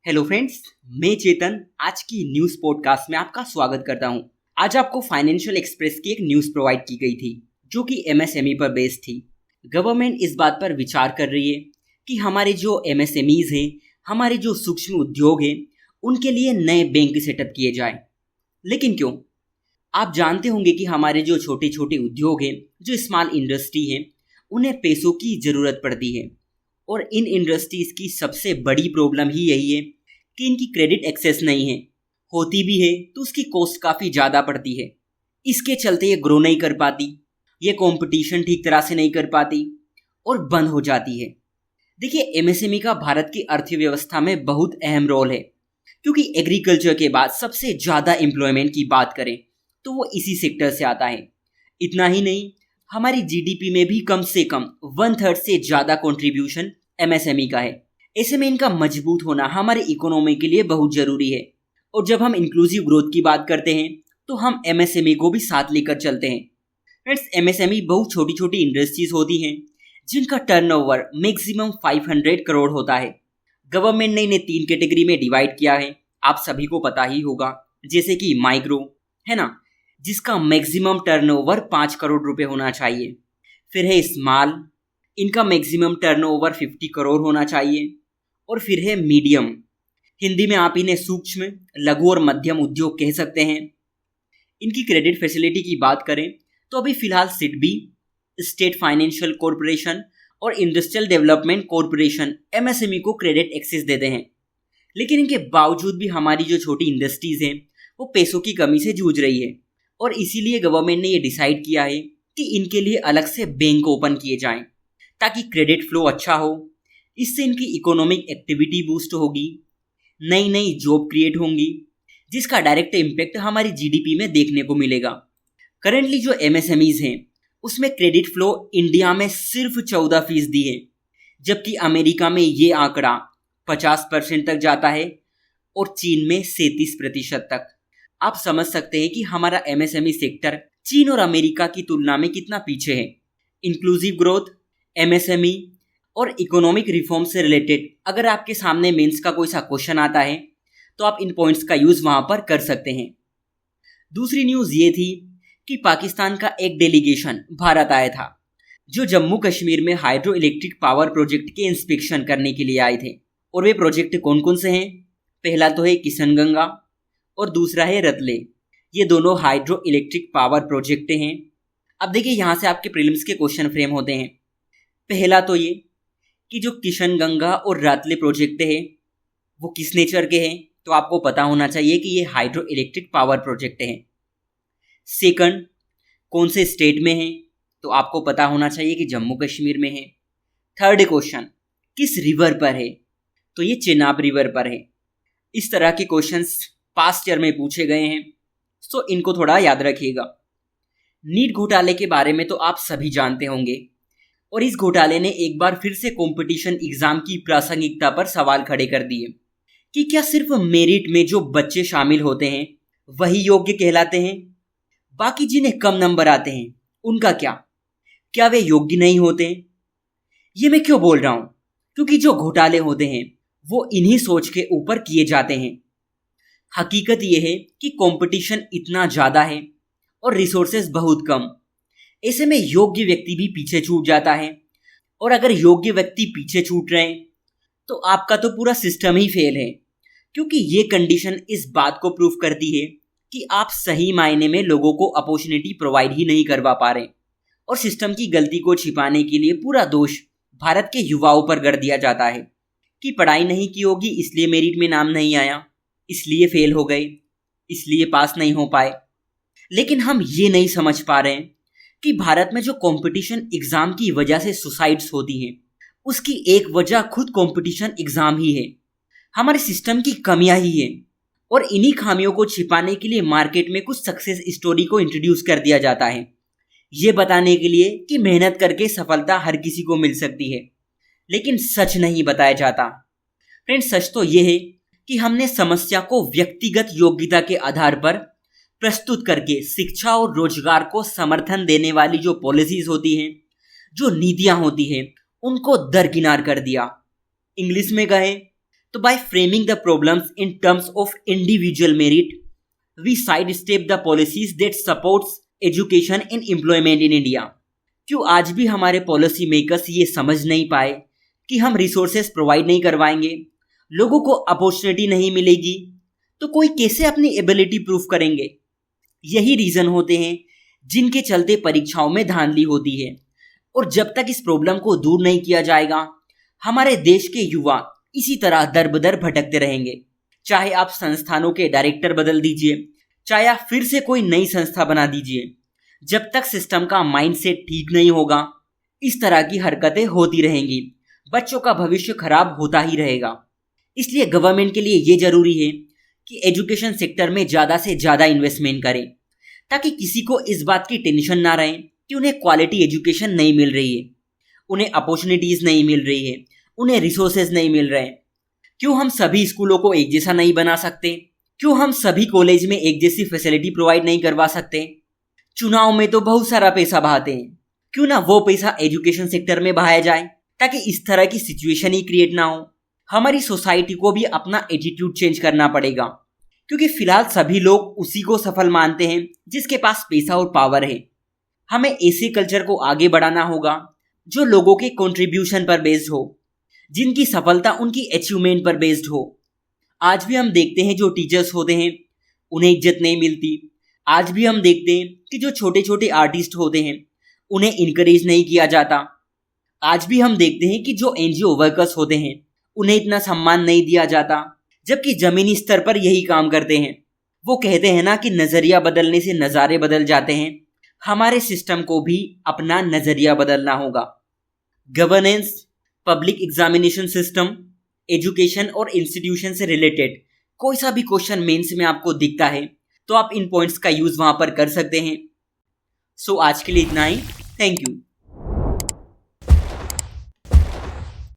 Hello friends, मैं चेतन आज की न्यूज़ पॉडकास्ट में आपका स्वागत करता हूं। आज आपको फाइनेंशियल एक्सप्रेस की एक न्यूज़ प्रोवाइड की गई थी जो कि एमएसएमई पर बेस्ड थी। गवर्नमेंट इस बात पर विचार कर रही है कि हमारे जो एमएसएमईज हैं, हमारे जो सूक्ष्म उद्योग हैं, उनके लिए नए बैंक सेटअप किए जाए। लेकिन क्यों? आप जानते होंगे कि हमारे जो छोटे छोटे उद्योग हैं, जो स्मॉल इंडस्ट्री हैं, उन्हें पैसों की ज़रूरत पड़ती है और इन इंडस्ट्रीज़ की सबसे बड़ी प्रॉब्लम ही यही है कि इनकी क्रेडिट एक्सेस नहीं है। होती भी है तो उसकी कॉस्ट काफ़ी ज़्यादा पड़ती है। इसके चलते ये ग्रो नहीं कर पाती, ये कंपटीशन ठीक तरह से नहीं कर पाती और बंद हो जाती है। देखिए, एमएसएमई का भारत की अर्थव्यवस्था में बहुत अहम रोल है, क्योंकि एग्रीकल्चर के बाद सबसे ज़्यादा एम्प्लॉयमेंट की बात करें तो वो इसी सेक्टर से आता है। इतना ही नहीं, हमारी जीडीपी में भी कम से कम 1/3 से ज़्यादा कंट्रीब्यूशन एमएसएमई का है। ऐसे में इनका मजबूत होना हमारे इकोनॉमी के लिए बहुत ज़रूरी है। और जब हम इंक्लूसिव ग्रोथ की बात करते हैं तो हम एमएसएमई को भी साथ लेकर चलते हैं। फ्रेंड्स, एमएसएमई बहुत छोटी छोटी इंडस्ट्रीज होती हैं जिनका टर्नओवर मैक्सिमम 500 करोड़ होता है। गवर्नमेंट ने इन्हें 3 कैटेगरी में डिवाइड किया है, आप सभी को पता ही होगा। जैसे कि माइक्रो है ना, जिसका मैक्सिमम टर्नओवर 5 करोड़ रुपए होना चाहिए। फिर है स्मॉल, इनका मैक्सिमम टर्नओवर 50 करोड़ होना चाहिए। और फिर है मीडियम, हिंदी में आप इन्हें सूक्ष्म, लघु और मध्यम उद्योग कह सकते हैं। इनकी क्रेडिट फैसिलिटी की बात करें तो अभी फिलहाल सिडबी, स्टेट फाइनेंशियल कॉरपोरेशन और इंडस्ट्रियल डेवलपमेंट कॉरपोरेशन एमएसएमई को क्रेडिट एक्सेस देते हैं। लेकिन इनके बावजूद भी हमारी जो छोटी इंडस्ट्रीज हैं वो पैसों की कमी से जूझ रही है और इसीलिए गवर्नमेंट ने ये डिसाइड किया है कि इनके लिए अलग से बैंक ओपन किए जाएं ताकि क्रेडिट फ्लो अच्छा हो। इससे इनकी इकोनॉमिक एक्टिविटी बूस्ट होगी, नई नई जॉब क्रिएट होंगी, जिसका डायरेक्ट इम्पैक्ट हमारी जीडीपी में देखने को मिलेगा। करंटली जो एमएसएमईज हैं उसमें क्रेडिट फ्लो इंडिया में सिर्फ 14% है, जबकि अमेरिका में ये आंकड़ा 50% तक जाता है और चीन में 37% तक। आप समझ सकते हैं कि हमारा एमएसएमई सेक्टर चीन और अमेरिका की तुलना में कितना पीछे है। इंक्लूसिव ग्रोथ, एमएसएमई और इकोनॉमिक रिफॉर्म से रिलेटेड अगर आपके सामने मेंस का कोई सा क्वेश्चन आता है तो आप इन पॉइंट्स का यूज़ वहाँ पर कर सकते हैं। दूसरी न्यूज़ ये थी कि पाकिस्तान का एक डेलीगेशन भारत आया था जो जम्मू कश्मीर में हाइड्रो इलेक्ट्रिक पावर प्रोजेक्ट के इंस्पेक्शन करने के लिए आए थे। और वे प्रोजेक्ट कौन कौन से हैं? पहला तो है किशनगंगा और दूसरा है रतले। ये दोनों हाइड्रो इलेक्ट्रिक पावर प्रोजेक्ट हैं। अब देखिए, यहाँ से आपके प्रीलिम्स के क्वेश्चन फ्रेम होते हैं। पहला तो ये कि जो किशनगंगा और रतले प्रोजेक्ट है वो किस नेचर के हैं, तो आपको पता होना चाहिए कि ये हाइड्रो इलेक्ट्रिक पावर प्रोजेक्ट हैं। सेकंड, कौन से स्टेट में है, तो आपको पता होना चाहिए कि जम्मू कश्मीर में है। थर्ड क्वेश्चन, किस रिवर पर है, तो ये चेनाब रिवर पर है। इस तरह के क्वेश्चंस पास्ट ईयर में पूछे गए हैं, सो इनको थोड़ा याद रखिएगा। नीट घोटाले के बारे में तो आप सभी जानते होंगे और इस घोटाले ने एक बार फिर से कंपटीशन एग्जाम की प्रासंगिकता पर सवाल खड़े कर दिए कि क्या सिर्फ मेरिट में जो बच्चे शामिल होते हैं वही योग्य कहलाते हैं, बाकी जिन्हें कम नंबर आते हैं उनका क्या वे योग्य नहीं होते? ये मैं क्यों बोल रहा हूं? क्योंकि जो घोटाले होते हैं वो इन्हीं सोच के ऊपर किए जाते हैं। हकीकत ये है कि कंपटीशन इतना ज़्यादा है और रिसोर्सेज बहुत कम, ऐसे में योग्य व्यक्ति भी पीछे छूट जाता है। और अगर योग्य व्यक्ति पीछे छूट रहे हैं तो आपका तो पूरा सिस्टम ही फेल है, क्योंकि ये कंडीशन इस बात को प्रूफ करती है कि आप सही मायने में लोगों को अपॉर्चुनिटी प्रोवाइड ही नहीं करवा पा रहे और सिस्टम की गलती को छिपाने के लिए पूरा दोष भारत के युवाओं पर कर दिया जाता है कि पढ़ाई नहीं की होगी इसलिए मेरिट में नाम नहीं आया, इसलिए फेल हो गए, इसलिए पास नहीं हो पाए। लेकिन हम ये नहीं समझ पा रहे हैं कि भारत में जो कंपटीशन एग्जाम की वजह से सुसाइड्स होती हैं उसकी एक वजह खुद कंपटीशन एग्जाम ही है। हमारे सिस्टम की कमियां ही है और इन्हीं खामियों को छिपाने के लिए मार्केट में कुछ सक्सेस स्टोरी को इंट्रोड्यूस कर दिया जाता है, ये बताने के लिए कि मेहनत करके सफलता हर किसी को मिल सकती है। लेकिन सच नहीं बताया जाता। फ्रेंड्स, सच तो ये है कि हमने समस्या को व्यक्तिगत योग्यता के आधार पर प्रस्तुत करके शिक्षा और रोजगार को समर्थन देने वाली जो पॉलिसीज होती हैं, जो नीतियां होती हैं, उनको दरकिनार कर दिया। इंग्लिश में कहें तो by framing the problems in terms of individual merit we side step the policies that supports education in employment in India. क्यों आज भी हमारे पॉलिसी मेकर्स ये समझ नहीं पाए कि हम रिसोर्सेज प्रोवाइड नहीं करवाएंगे, लोगों को अपॉर्चुनिटी नहीं मिलेगी, तो कोई कैसे अपनी एबिलिटी प्रूव करेंगे। यही रीजन होते हैं जिनके चलते परीक्षाओं में धांधली होती है। और जब तक इस प्रॉब्लम को दूर नहीं किया जाएगा, हमारे देश के युवा इसी तरह दर बदर भटकते रहेंगे। चाहे आप संस्थानों के डायरेक्टर बदल दीजिए, चाहे आप फिर से कोई नई संस्था बना दीजिए, जब तक सिस्टम का माइंडसेट ठीक नहीं होगा, इस तरह की हरकतें होती रहेंगी, बच्चों का भविष्य खराब होता ही रहेगा। इसलिए गवर्नमेंट के लिए ये जरूरी है कि एजुकेशन सेक्टर में ज़्यादा से ज़्यादा इन्वेस्टमेंट करें, ताकि किसी को इस बात की टेंशन ना रहे कि उन्हें क्वालिटी एजुकेशन नहीं मिल रही है, उन्हें अपॉर्चुनिटीज़ नहीं मिल रही है, उन्हें रिसोर्सेज नहीं मिल रहे हैं। क्यों हम सभी स्कूलों को एक जैसा नहीं बना सकते? क्यों हम सभी कॉलेज में एक जैसी फैसिलिटी प्रोवाइड नहीं करवा सकते? चुनाव में तो बहुत सारा पैसा बहाते हैं, क्यों ना वो पैसा एजुकेशन सेक्टर में बहाया जाए, ताकि इस तरह की सिचुएशन ही क्रिएट ना हो। हमारी सोसाइटी को भी अपना एटीट्यूड चेंज करना पड़ेगा, क्योंकि फिलहाल सभी लोग उसी को सफल मानते हैं जिसके पास पैसा और पावर है। हमें ऐसे कल्चर को आगे बढ़ाना होगा जो लोगों के कंट्रीब्यूशन पर बेस्ड हो, जिनकी सफलता उनकी अचीवमेंट पर बेस्ड हो। आज भी हम देखते हैं जो टीचर्स होते हैं उन्हें इज्जत नहीं मिलती। आज भी हम देखते हैं कि जो छोटे छोटे आर्टिस्ट होते हैं उन्हें इनकरेज नहीं किया जाता। आज भी हम देखते हैं कि जो एनजीओ वर्कर्स होते हैं उन्हें इतना सम्मान नहीं दिया जाता, जबकि जमीनी स्तर पर यही काम करते हैं। वो कहते हैं ना कि नज़रिया बदलने से नज़ारे बदल जाते हैं। हमारे सिस्टम को भी अपना नज़रिया बदलना होगा। Governance, public examination system, education और इंस्टीट्यूशन से रिलेटेड कोई सा भी क्वेश्चन मेंस में आपको दिखता है तो आप इन पॉइंट्स का यूज़ वहाँ पर कर सकते हैं। सो आज के लिए इतना ही। Thank you.